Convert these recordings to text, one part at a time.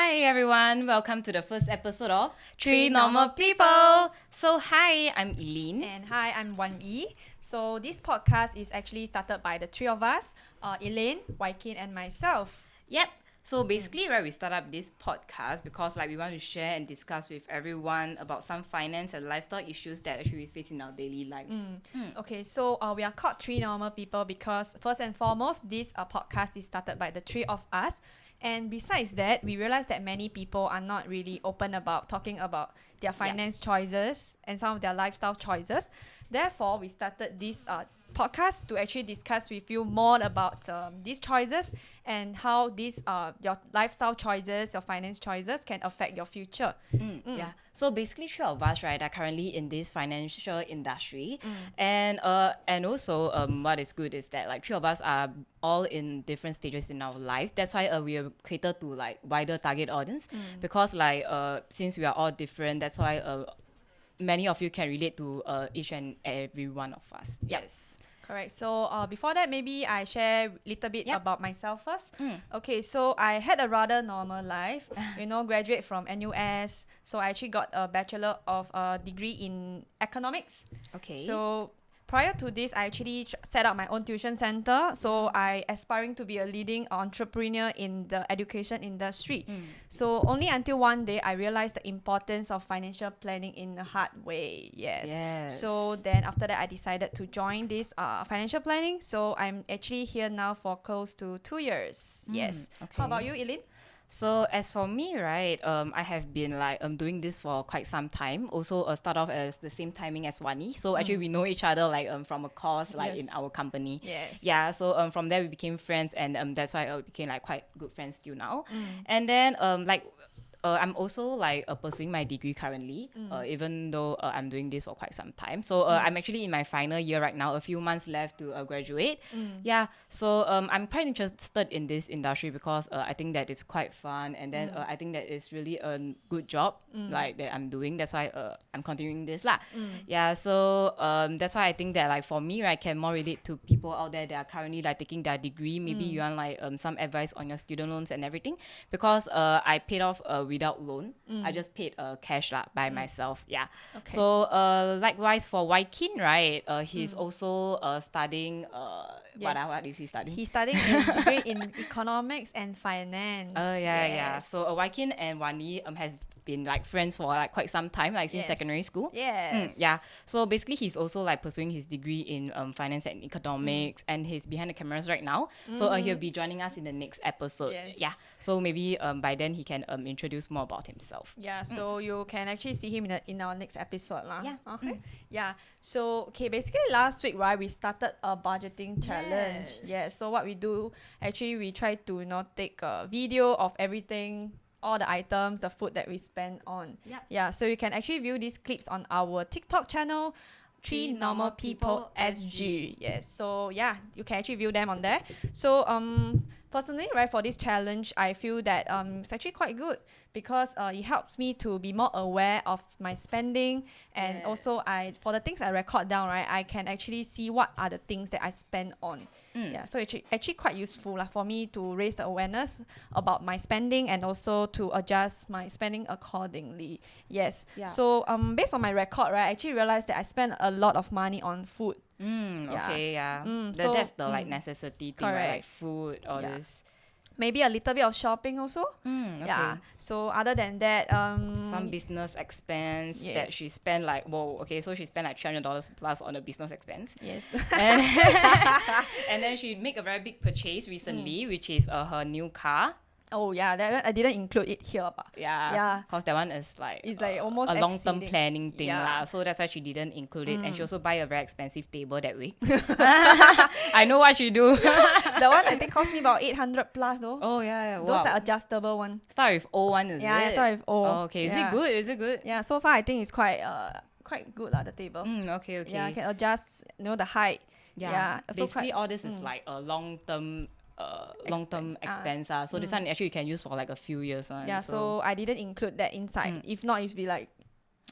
Hi everyone, welcome to the first episode of Three Normal People. So hi, I'm Eileen. And hi, I'm Wan Yi. So this podcast is actually started by the three of us, Elaine, Waikin, and myself. Yep. So basically, right, we start up this podcast because we want to share and discuss with everyone about some finance and lifestyle issues that actually we face in our daily lives. Okay, so we are called Three Normal People because first and foremost, this podcast is started by the three of us. And besides that, we realize that many people are not really open about talking about their finance choices and some of their lifestyle choices. Therefore, we started this podcast to actually discuss with you more about these choices and how these your lifestyle choices, your finance choices can affect your future. Yeah. So basically, three of us, right, are currently in this financial industry, and also what is good is that three of us are all in different stages in our lives. That's why we are catered to wider target audience because since we are all different, that's why many of you can relate to each and every one of us. Yes. Correct. So before that, maybe I share a little bit about myself first. Okay, so I had a rather normal life, graduate from NUS. So I actually got a Bachelor of degree in economics. Okay. So prior to this, I actually set up my own tuition center. So I aspiring to be a leading entrepreneur in the education industry. So only until one day I realized the importance of financial planning in a hard way. Yes. So then after that, I decided to join this financial planning. So I'm actually here now for close to 2 years. Yes. Okay. How about you, Eileen? So as for me, right, I have been doing this for quite some time. Also, start off as the same timing as Wani. So actually, we know each other from a course in our company. Yes. Yeah. So from there we became friends, and that's why we became quite good friends till now. And then I'm also pursuing my degree currently, even though I'm doing this for quite some time. So I'm actually in my final year right now, a few months left to graduate. Yeah, so I'm quite interested in this industry because I think that it's quite fun, and then I think that it's really a good job that I'm doing. That's why I'm continuing this lah. Yeah, so that's why I think that for me, right, I can more relate to people out there that are currently taking their degree. Maybe you want some advice on your student loans and everything, because I paid off without loan. I just paid cash by myself. Yeah. Okay. So likewise for Waikin, right? He's also studying. What is he studying? He's studying a degree in economics and finance. Yeah. So Waikin and Wani has been friends for quite some time, since secondary school. Yes. Yeah. So basically, he's also pursuing his degree in finance and economics, and he's behind the cameras right now. So he'll be joining us in the next episode. Yes. Yeah. So maybe by then he can introduce more about himself. Yeah, so you can actually see him in our next episode lah. Yeah. Okay. Yeah. So basically last week, right, we started a budgeting challenge. Yeah. So what we do, actually we try to take a video of everything, all the items, the food that we spend on. Yeah. So you can actually view these clips on our TikTok channel, Three Normal People SG. Yes. So yeah, you can actually view them on there. So personally, right, for this challenge, I feel that it's actually quite good because it helps me to be more aware of my spending, and also for the things I record down, right, I can actually see what are the things that I spend on. Yeah, so it's actually quite useful for me to raise the awareness about my spending and also to adjust my spending accordingly. Yes. Yeah. So based on my record, right, I actually realized that I spend a lot of money on food. Okay, yeah. So that's the necessity thing, right? Like food, all this. Maybe a little bit of shopping also. Okay. Yeah. So other than that, some business expense that she Yes. spent so she spent $300 plus on a business expense. yes. And then she made a very big purchase recently, which is her new car. Oh yeah, that I didn't include it here, but Yeah, because that one is it's almost a long-term exceeding. planning thing Yeah. lah. So that's why she didn't include it, and she also buy a very expensive table that week. I know what she do. The one I think cost me about 800 plus though. Oh yeah, Those wow. adjustable one. Start with O1, is Yeah, it? I start with O. Oh, okay, Yeah. Is it good? Yeah, so far I think it's quite good lah, the table. Okay. Yeah, I can adjust the height. Yeah. So Basically, quite, all this is a long-term expense. So this one actually you can use for a few years. yeah, so I didn't include that inside. If not, it'd be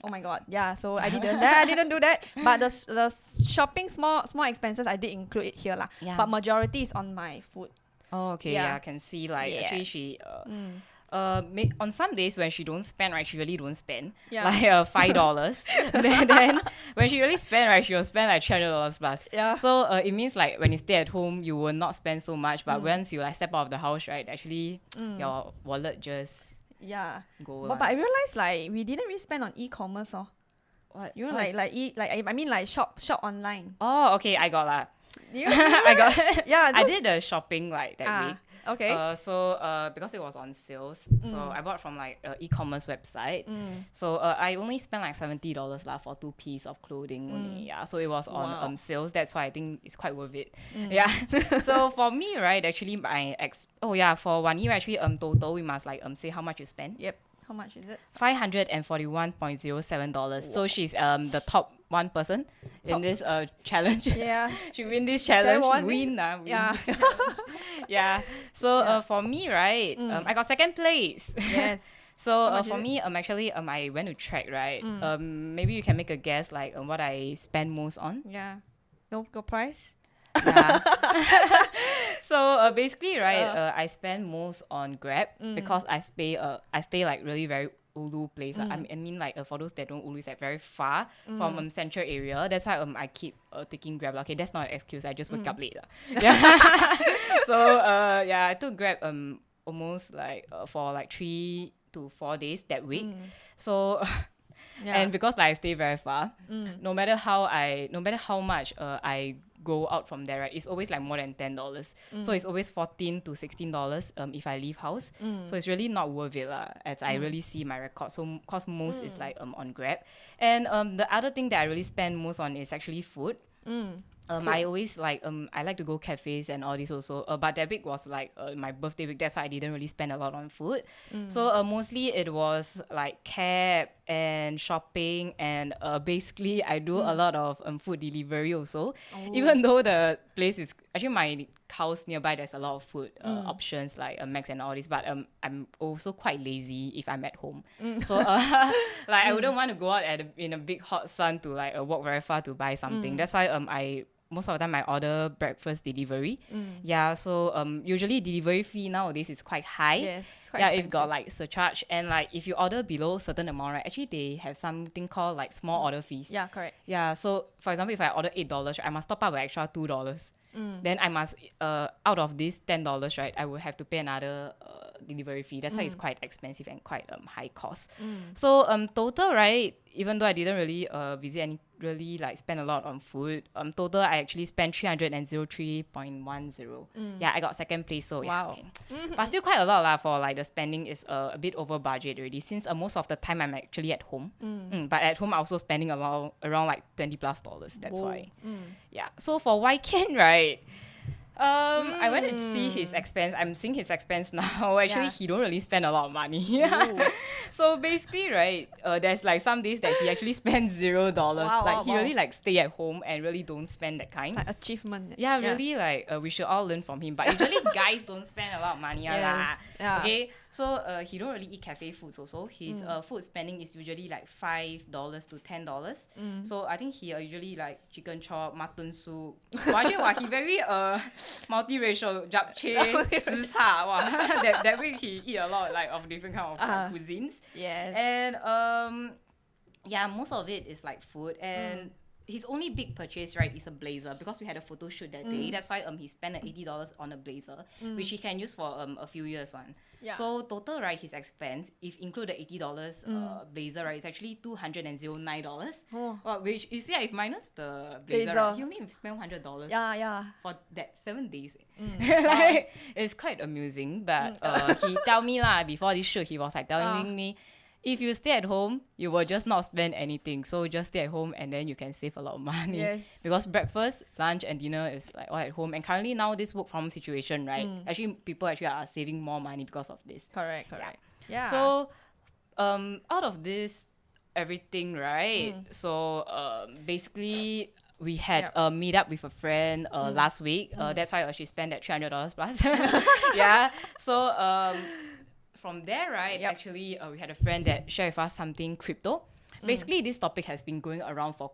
oh my god. Yeah, so I didn't do that. But the shopping small expenses, I did include it here lah. Yeah. But majority is on my food. Oh, okay. Yeah. Yeah, I can see actually Yes. she On some days when she don't spend, right, she really don't spend. Yeah. Like $5. then when she really spend, right, she will spend like $300 plus. Yeah. So it means like when you stay at home, you will not spend so much. But once you like step out of the house, right, actually your wallet just Yeah. go. But I realized like we didn't really spend on e-commerce. What? You know, like shop online. Oh, okay, I got lah. You- I got. Yeah, I did the shopping like that week. Okay. So because it was on sales, so I bought from like e-commerce website. So I only spent like $70 lah for 2 pieces of clothing only. Yeah, so it was on sales. That's why I think it's quite worth it. Yeah. So for me, right, actually for 1 year actually total we must like say how much you spend. Yep. How much is it? $541.07. So she's the top one person in this challenge. Yeah. She win this challenge. Win. Yeah. This challenge. Yeah. So for me, right, I got second place. Yes. So for me, actually, I went to track, right. Maybe you can make a guess, like what I spend most on. Yeah. No price. Yeah. So basically, right, I spend most on Grab because I stay like really very ulu place. I mean like for those that don't ulu, it's like very far from central area. That's why I keep taking Grab. Okay, that's not an excuse. I just wake up late. Yeah. So I took Grab almost like for like 3 to 4 days that week. So. Yeah. And because like, I stay very far, no matter how much I go out from there, right, it's always like more than $10. So it's always $14 to $16 if I leave house. So it's really not worth it lah, as I really see my record. So cause most is like on Grab. And the other thing that I really spend most on is actually food. I always like I like to go cafes and all this also. But that week was like my birthday week. That's why I didn't really spend a lot on food. So mostly it was like cab and shopping and basically I do a lot of food delivery also. Even though the place is actually my house nearby, there's a lot of food options like Max and all this. But I'm also quite lazy if I'm at home. So like I wouldn't want to go out in a big hot sun to like walk very far to buy something. That's why I most of the time I order breakfast delivery. Yeah, so usually delivery fee nowadays is quite high. Yes, quite expensive. expensive. If got like surcharge and like if you order below certain amount, right, actually they have something called like small order fees. Yeah, correct. Yeah, so for example, if I order $8, I must top up an extra $2. Then I must out of this $10, right, I will have to pay another delivery fee. That's why it's quite expensive and quite high cost. So total, right, even though I didn't really really like spend a lot on food, total I actually spent 303.10. Yeah, I got second place, so yeah. Wow. Okay. But still quite a lot lah for like the spending is a bit over budget already, since most of the time I'm actually at home. But at home I also spending around like $20 plus. That's why. Yeah. So for Ken, right, I went to see his expense. I'm seeing his expense now. Actually, he don't really spend a lot of money. So basically, right, there's like some days that he actually spends $0. He really like stay at home and really don't spend that kind. Like achievement. Yeah, really like we should all learn from him. But usually guys don't spend a lot of money. Yes. Yeah. Okay, so he don't really eat cafe foods also. His food spending is usually like $5 to $10. So I think he usually like chicken chop, mutton soup. He very multiracial, japchae, zi cha. Wow. that week he eat a lot like of different kind of cuisines. Yes. And most of it is like food. And his only big purchase, right, is a blazer, because we had a photo shoot that day. That's why he spent $80 on a blazer, which he can use for a few years one. Yeah. So total, right, his expense, if include the $80 blazer, right, it's actually $209. Which you see, if minus the blazer, right, he only spent $100. Yeah. For that 7 days. Like, it's quite amusing. But he tell me lah, before this shoot, he was like telling me, if you stay at home, you will just not spend anything. So just stay at home and then you can save a lot of money. Yes. Because breakfast, lunch and dinner is like all at home. And currently now this work from home situation, right? Actually, people actually are saving more money because of this. Correct. Yeah. So out of this everything, right? So basically we had a meet up with a friend last week. That's why she spent that $300 plus. Yeah. So from there, right, actually, we had a friend that shared with us something crypto. Basically, this topic has been going around for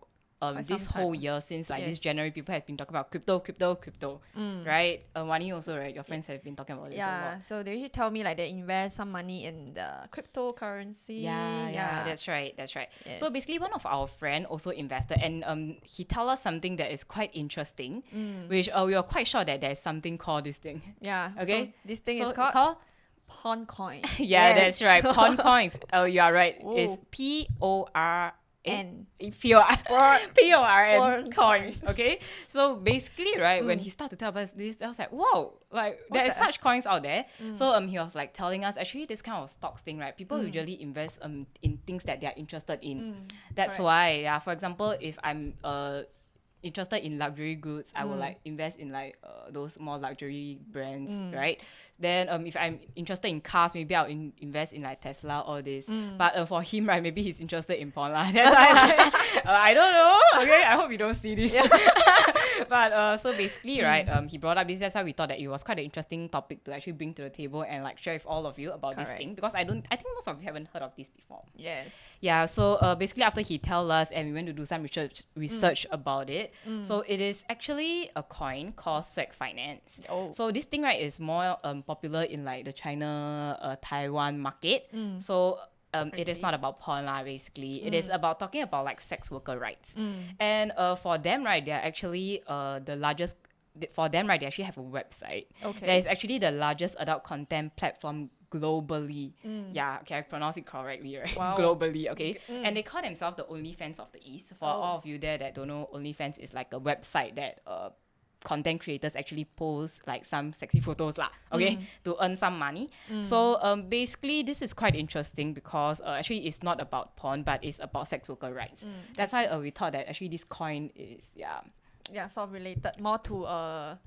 this some whole time. year since like this Yes. January, people have been talking about crypto, right? Wani also, right? Your friends have been talking about this a lot. Yeah, so they usually tell me like they invest some money in the cryptocurrency. Yeah, that's right. Yes. So basically, one of our friend also invested, and he tell us something that is quite interesting, which we were quite sure that there's something called this thing. Yeah. Okay, So this thing so is it's called Porncoin. yeah, Yes. that's right. Porncoins. Oh, you are right. Ooh. It's POR. N. PORN coins. Okay, so basically, right, when he started to tell us this, I was like, wow, like there's that? such coins out there. So he was like telling us actually this kind of stocks thing, right? People usually invest in things that they are interested in. That's Correct. why, yeah. For example, if I'm interested in luxury goods, I will like invest in like those more luxury brands, right? Then if I'm interested in cars, maybe I'll invest in like Tesla or this. But for him, right, maybe he's interested in porn lah. That's why like, I don't know. Okay, I hope you don't see this. But so basically, right, he brought up this. That's why we thought that it was quite an interesting topic to actually bring to the table and like share with all of you about this Correct. thing, because I think most of you haven't heard of this before. Yes. Yeah, so basically after he tell us and we went to do some research about it. So it is actually a coin called Swag Finance. Oh. So this thing, right, is more popular in like the China, Taiwan market. So it is see. not about porn lah, basically. It is about talking about like sex worker rights. And for them, right, they're actually the largest. For them, right, they actually have a website. Okay. That is actually the largest adult content platform globally. Yeah, okay, I pronounce it correctly, right? Wow. Globally, okay. And they call themselves the OnlyFans of the East. For all of you there that don't know, OnlyFans is like a website that content creators actually post like some sexy photos lah, okay, to earn some money. So basically this is quite interesting because actually it's not about porn, but it's about sex worker rights. That's why we thought that actually this coin is sort of related more to a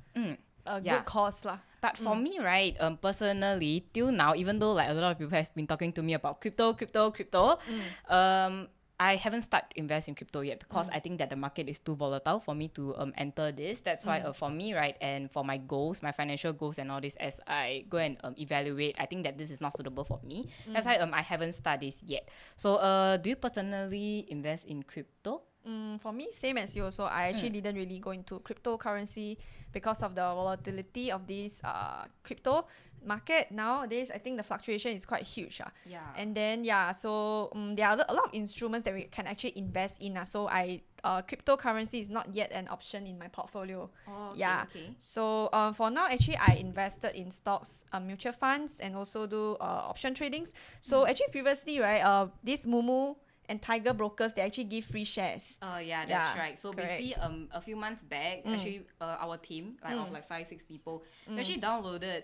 Yeah. good cause lah. But for me, right, personally, till now, even though like a lot of people have been talking to me about crypto, I haven't started investing in crypto yet because I think that the market is too volatile for me to enter this. That's why for me, right, and for my goals, my financial goals and all this, as I go and evaluate, I think that this is not suitable for me. That's why I haven't started this yet. So do you personally invest in crypto? For me, same as you also. I actually didn't really go into cryptocurrency because of the volatility of this crypto market nowadays. I think the fluctuation is quite huge. Yeah. And then so there are a lot of instruments that we can actually invest in. So cryptocurrency is not yet an option in my portfolio. Oh, okay. So for now, actually, I invested in stocks, mutual funds, and also do option tradings. So actually, previously, right, this Mumu and Tiger Brokers, they actually give free shares. Yeah, that's Yeah, right. So correct. basically, a few months back, actually, our team, like of like 5-6 people, we actually downloaded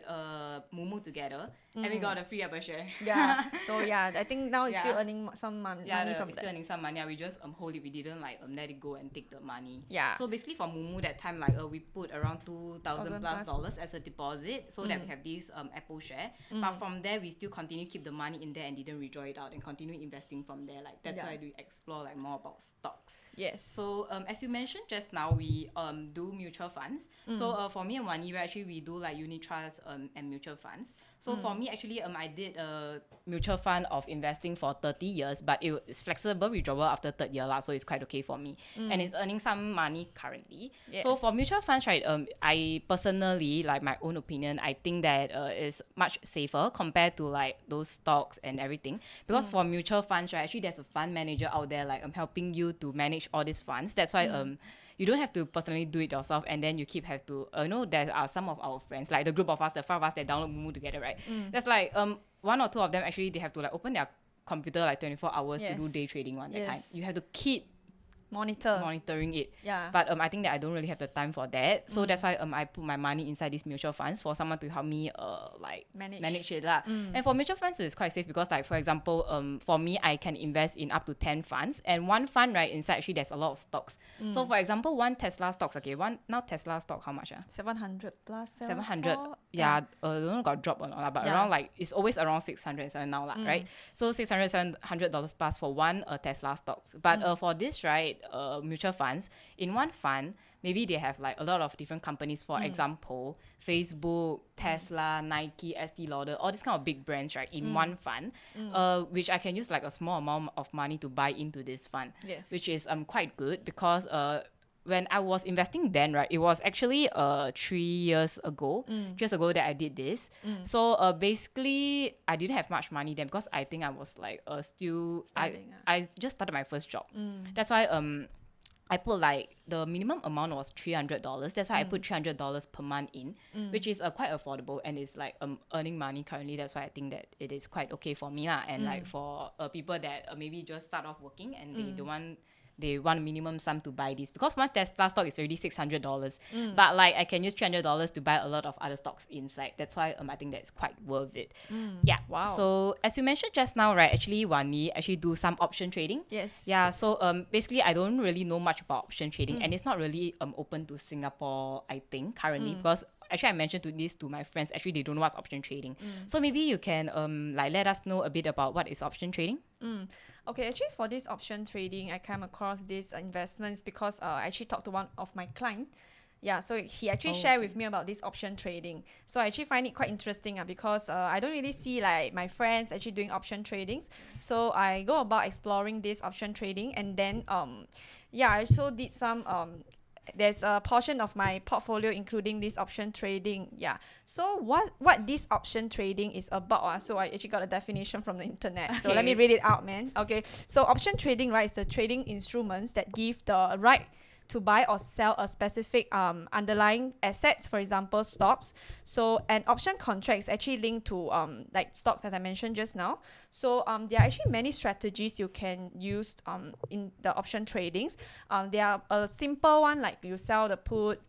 Mumu together, and we got a free upper share. Yeah. So I think now it's still Yeah. earning some money from we're that. still earning some money. We just hold it. We didn't like let it go and take the money. Yeah. So basically for Mumu that time, like we put around $2,000 plus dollars as a deposit, so that we have this Apple share. But from there, we still continue keep the money in there and didn't withdraw it out and continue investing from there. Like that's why we explore like more about stocks. Yes. So as you mentioned just now, we do mutual funds. So for me and Wani, actually we do like unit trusts and mutual funds. So for me, actually, I did a mutual fund of investing for 30 years, but it's flexible withdrawal after third year lah, so it's quite okay for me. And it's earning some money currently. Yes. So for mutual funds, right, I personally, like my own opinion, I think that it's much safer compared to like those stocks and everything. Because for mutual funds, right, actually there's a fund manager out there like helping you to manage all these funds. That's why you don't have to personally do it yourself, and then you have to there are some of our friends, like the group of us, the 5 of us that download Mumu together, right? There's like 1 or 2 of them actually they have to like open their computer like 24 hours to do day trading that kind. You have to keep monitoring it. Yeah. But I think that I don't really have the time for that. So that's why I put my money inside these mutual funds for someone to help me like manage it lah. And for mutual funds it's quite safe because like for example for me I can invest in up to 10 funds, and one fund right inside actually there's a lot of stocks. So for example one Tesla stocks, now Tesla stock how much? 700 plus 700. Yeah, I don't know got drop or not, but around like it's always around 600 now lah, right? So $600-700 plus for one Tesla stocks. But for this, right, trade mutual funds. In one fund, maybe they have like a lot of different companies. For example, Facebook, Tesla, Nike, Estee Lauder, all these kind of big brands, right, in one fund, which I can use like a small amount of money to buy into this fund, which is quite good because when I was investing then, right, it was actually 3 years ago, that I did this. So basically, I didn't have much money then because I think I was like still I just started my first job. That's why I put like the minimum amount was $300. That's why I put $300 per month in, which is quite affordable and it's like earning money currently. That's why I think that it is quite okay for me lah. And like for people that maybe just start off working and they want a minimum sum to buy this because one Tesla stock is already $600, but like I can use $300 to buy a lot of other stocks inside. That's why I think that's quite worth it. Yeah. Wow. So as you mentioned just now, right? Actually, Wani actually do some option trading. Yes. Yeah. So basically, I don't really know much about option trading, and it's not really open to Singapore. I think currently because. Actually, I mentioned this to my friends. Actually, they don't know what's option trading. So maybe you can like let us know a bit about what is option trading. Okay, actually for this option trading, I came across these investments because I actually talked to one of my clients. Yeah, so he actually shared with me about this option trading. So I actually find it quite interesting because I don't really see like my friends actually doing option tradings. So I go about exploring this option trading and then I also did some there's a portion of my portfolio including this option trading. Yeah. So what this option trading is about? So I actually got a definition from the internet. So let me read it out, man. Okay. So option trading, right, is the trading instruments that give the right to buy or sell a specific underlying assets, for example, stocks. So an option contract is actually linked to like stocks, as I mentioned just now. So there are actually many strategies you can use in the option tradings. There are a simple one like you sell the put,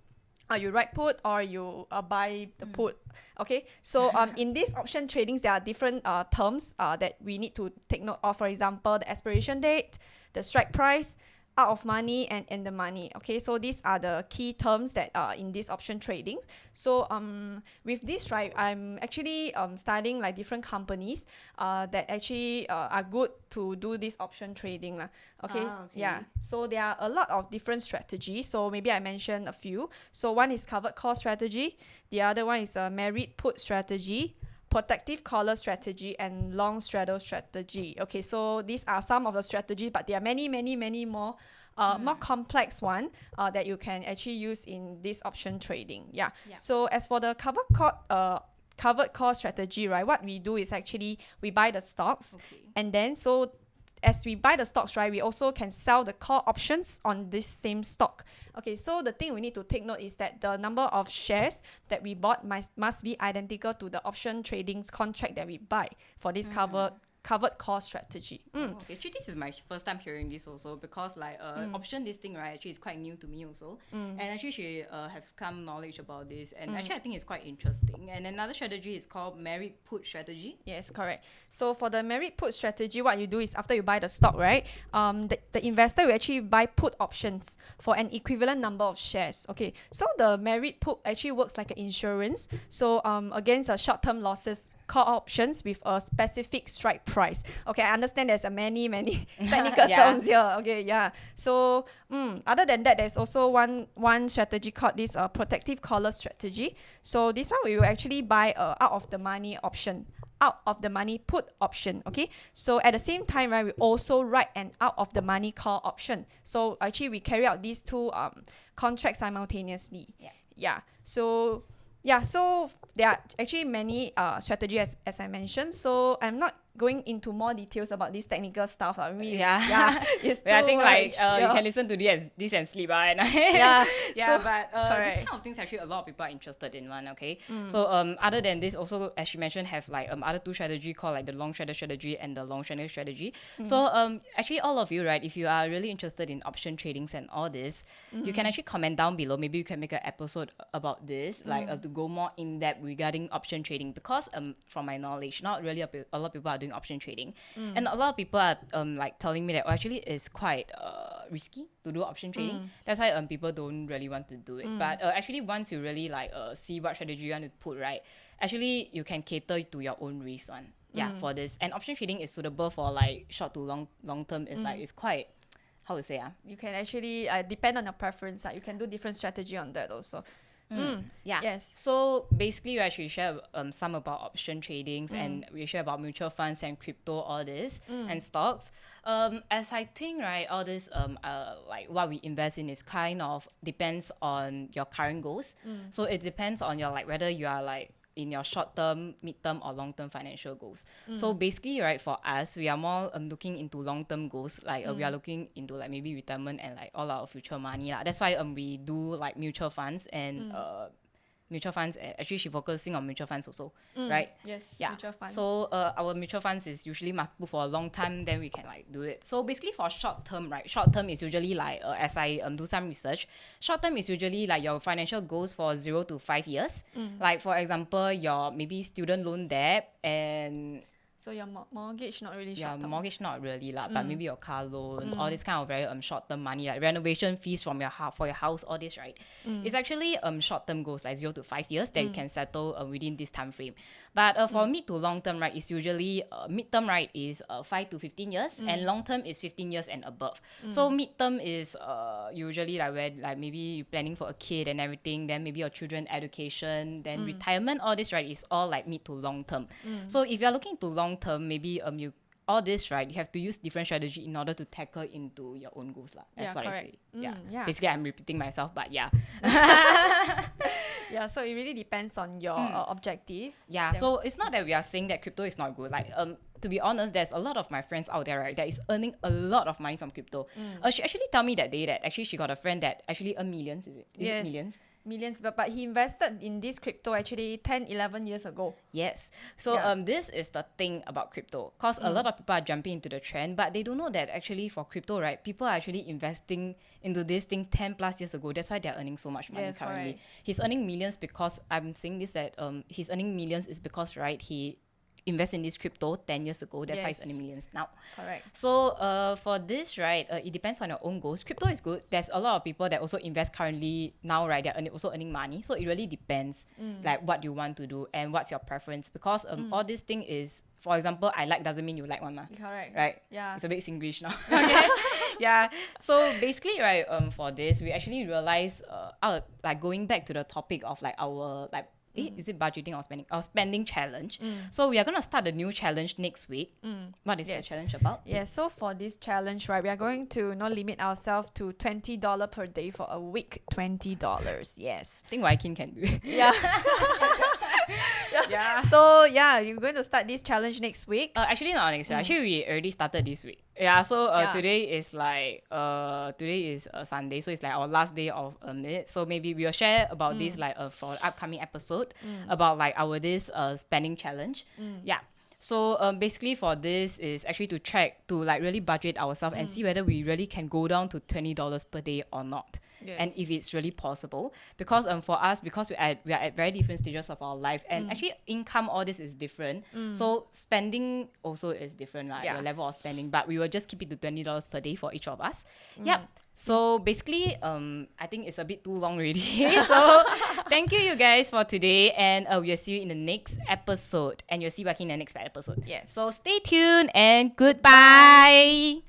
you write put or you buy the put. Okay, so in these option tradings, there are different terms that we need to take note of. For example, the expiration date, the strike price, out of money and in the money. Okay, so these are the key terms that are in this option trading. So with this, right, I'm actually studying like different companies that actually are good to do this option trading lah. Okay. Yeah, so there are a lot of different strategies, so maybe I mention a few. So one is covered call strategy, the other one is a merit put strategy, protective collar strategy, and long straddle strategy. Okay, so these are some of the strategies, but there are many more more complex one that you can actually use in this option trading. Yeah. So as for the covered call strategy, right, what we do is actually we buy the stocks, and then so as we buy the stocks, right, we also can sell the call options on this same stock. Okay, so the thing we need to take note is that the number of shares that we bought must be identical to the option trading contract that we buy for this covered call strategy. Okay, actually this is my first time hearing this also because like option this thing, right, actually is quite new to me also. And actually she has some knowledge about this, and actually I think it's quite interesting. And another strategy is called merit put strategy. Yes, correct. So for the merit put strategy, what you do is after you buy the stock, right, the investor will actually buy put options for an equivalent number of shares. Okay, so the merit put actually works like an insurance. So against short-term losses, call options with a specific strike price. Okay, I understand there's many technical terms here. Okay, yeah. So other than that, there's also one strategy called this protective collar strategy. So this one we will actually buy out of the money option, out of the money put option. Okay, so at the same time, right, we also write an out of the money call option. So actually we carry out these two contracts simultaneously. So there are actually many strategies as I mentioned. So I'm not going into more details about this technical stuff. I mean, it's too I think much. you can listen to this and sleep at night. So, but this kind of things actually a lot of people are interested in one. Okay, so other than this, also as you mentioned, have like other two strategy called like the long straddle strategy and the long straddle strategy. So actually all of you, right, if you are really interested in option tradings and all this, you can actually comment down below. Maybe you can make an episode about this, like to go more in depth regarding option trading, because from my knowledge, not really a lot of people are doing option trading, and a lot of people are like telling me that actually it's quite risky to do option trading. That's why people don't really want to do it. But actually once you really like see what strategy you want to put, right, actually you can cater to your own risk one. For this, and option trading is suitable for like short to long term. It's like it's quite, how to say You can actually depend on your preference. You can do different strategy on that also. Yeah. Yes. So basically, we actually share some about option tradings and we share about mutual funds and crypto, all this and stocks. As I think, right, all this like what we invest in is kind of depends on your current goals. So it depends on your like whether you are like in your short term, mid term, or long term financial goals. So basically, right, for us, we are more looking into long term goals. Like we are looking into like maybe retirement and like all our future money. That's why we do like mutual funds and mutual funds. Actually, she focusing on mutual funds also, right? Yes. Yeah. Mutual funds. So our mutual funds is usually must put for a long time, then we can like do it. So basically for short term, right? Short term is usually like as I do some research, short term is usually like your financial goals for 0 to 5 years. Like for example, your maybe student loan debt and So your mortgage not really yeah, short term. mortgage not really lah, but maybe your car loan, all this kind of very short term money, like renovation fees from your house for your house, all this, right? It's actually short term goals like 0 to 5 years that you can settle within this time frame. But for mid to long term, right, it's usually mid term, right, is 5 to 15 years, and long term is 15 years and above. So mid term is usually like where like maybe you're planning for a kid and everything, then maybe your children education, then retirement, all this, right, is all like mid to long term. So if you're looking to long term, maybe you all this, right, you have to use different strategy in order to tackle into your own goals lah. That's what correct. I say. Yeah. Basically, I'm repeating myself, but yeah. Yeah, so it really depends on your objective. Yeah, so it's not that we are saying that crypto is not good. Like to be honest, there's a lot of my friends out there, right, that is earning a lot of money from crypto. She actually told me that day that actually she got a friend that actually earned millions. Is it millions? Millions, but he invested in this crypto actually 10-11 years ago. Yes. So this is the thing about crypto, because a lot of people are jumping into the trend, but they don't know that actually for crypto, right, people are actually investing into this thing 10 plus years ago. That's why they're earning so much money currently. Correct. He's earning millions because I'm saying this that he's earning millions is because, right, he invest in this crypto 10 years ago. That's why he's earning millions now. Correct. So for this, right, it depends on your own goals. Crypto is good. There's a lot of people that also invest currently now, right? They're also earning money. So it really depends like what you want to do and what's your preference. Because all this thing is, for example, I like doesn't mean you like one. Correct. Right? Yeah. It's a bit Singlish now. Okay. Yeah. So basically, right, for this, we actually realized like going back to the topic of like our like is it budgeting or spending? Our spending challenge. So we are gonna start a new challenge next week. What is the challenge about? Yeah, so for this challenge, right, we are going to not limit ourselves to $20 per day for a week. $20. Yes. I think Waikin can do it. Yeah. Yeah. So yeah, you're going to start this challenge next week. Actually not next week. Actually we already started this week. Yeah. So today is like Sunday, so it's like our last day of it. So maybe we'll share about this like for upcoming episode about like our this spending challenge. Yeah. So basically for this is actually to track to like really budget ourselves and see whether we really can go down to $20 per day or not. Yes. And if it's really possible, because for us, because we are at very different stages of our life, and actually income, all this is different. So spending also is different, like the level of spending. But we will just keep it to $20 per day for each of us. Yep. So basically, I think it's a bit too long already. So thank you guys for today, and we'll see you in the next episode, and you'll see Waki in the next episode. Yes. So stay tuned and goodbye.